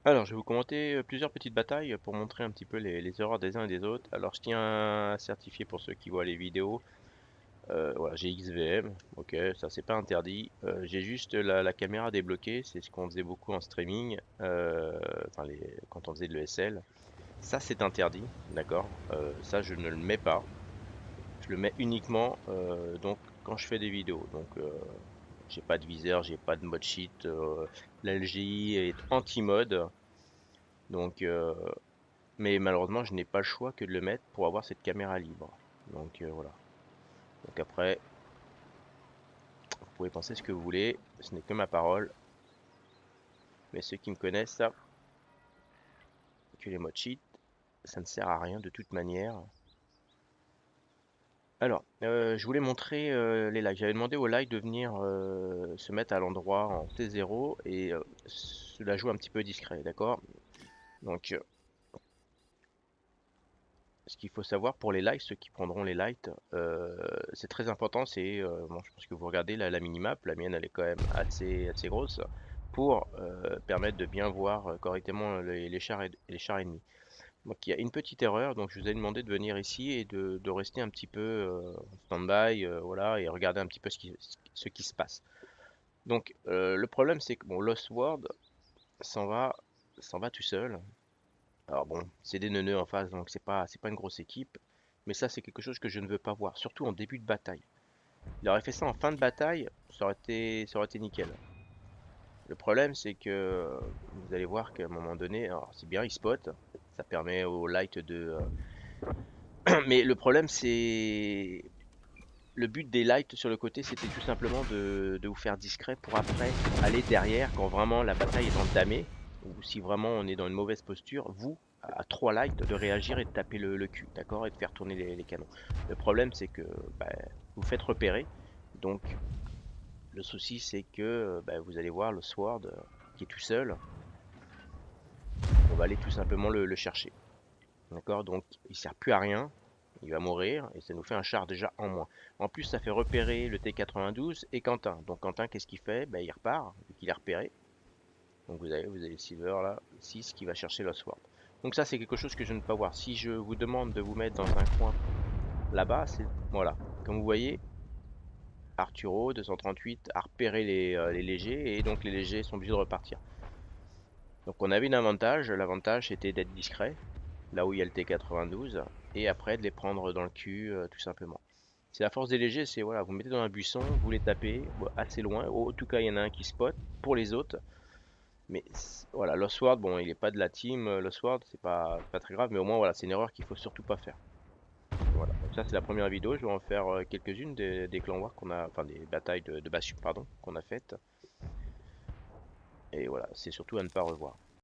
Alors, je vais vous commenter plusieurs petites batailles pour montrer un petit peu les erreurs des uns et des autres. Alors, je tiens à certifier pour ceux qui voient les vidéos. Voilà, j'ai XVM, ok, ça c'est pas interdit. J'ai juste la caméra débloquée, c'est ce qu'on faisait beaucoup en streaming, enfin quand on faisait de l'ESL. Ça c'est interdit, d'accord? Ça je ne le mets pas. Je le mets uniquement donc quand je fais des vidéos. Donc j'ai pas de viseur, j'ai pas de mode cheat. L'LGI est anti-mode. Donc mais malheureusement, je n'ai pas le choix que de le mettre pour avoir cette caméra libre. Donc voilà. Donc après, vous pouvez penser ce que vous voulez, ce n'est que ma parole, mais ceux qui me connaissent savent que les modes cheat, ça ne sert à rien de toute manière. Alors, je voulais montrer les likes. J'avais demandé aux likes de venir se mettre à l'endroit en T0 et cela joue un petit peu discret, d'accord? Donc, ce qu'il faut savoir pour les likes, ceux qui prendront les likes, c'est très important. C'est, bon, je pense que vous regardez la minimap, la mienne elle est quand même assez grosse pour permettre de bien voir correctement les chars, les chars ennemis. Donc il y a une petite erreur, donc je vous ai demandé de venir ici et de rester un petit peu en stand-by, voilà, et regarder un petit peu ce qui se passe. Donc le problème c'est que bon, Lost World s'en va, s'en va tout seul. Alors bon, c'est des neuneux en face, donc c'est pas une grosse équipe. Mais ça, c'est quelque chose que je ne veux pas voir, surtout en début de bataille. Il aurait fait ça en fin de bataille, ça aurait été nickel. Le problème, c'est que vous allez voir qu'à un moment donné, alors c'est bien, il spot, ça permet au light de. Mais le problème, c'est le but des lights sur le côté, c'était tout simplement de vous faire discret pour après aller derrière quand vraiment la bataille est entamée, ou si vraiment on est dans une mauvaise posture, vous, à 3 lights, de réagir et de taper le cul, d'accord, et de faire tourner les canons. Le problème, c'est que bah, vous faites repérer, donc le souci, c'est que bah, vous allez voir le Sword qui est tout seul, on va aller tout simplement le chercher, d'accord, donc il sert plus à rien, il va mourir et ça nous fait un char déjà en moins. En plus, ça fait repérer le T92 et Quentin. Donc Quentin, qu'est-ce qu'il fait? Ben, il repart, vu qu'il est repéré. Donc vous avez Silver là, 6 qui va chercher l'Oswald. Donc ça, c'est quelque chose que je ne peux pas voir. Si je vous demande de vous mettre dans un coin là-bas, c'est voilà. Comme vous voyez, Arturo 238 a repéré les légers et donc les légers sont obligés de repartir. Donc on avait un avantage. L'avantage c'était d'être discret, là où il y a le T92, et après de les prendre dans le cul tout simplement. C'est la force des légers, c'est voilà, vous mettez dans un buisson, vous les tapez bon, assez loin. En tout cas, il y en a un qui spot pour les autres. Mais voilà, Lost World, bon, il est pas de la team Lost World, c'est pas très grave, mais au moins voilà, c'est une erreur qu'il faut surtout pas faire. Voilà, donc ça c'est la première vidéo, je vais en faire quelques-unes des clans war qu'on a, enfin des batailles de Bastion, pardon, qu'on a faites. Et voilà, c'est surtout à ne pas revoir.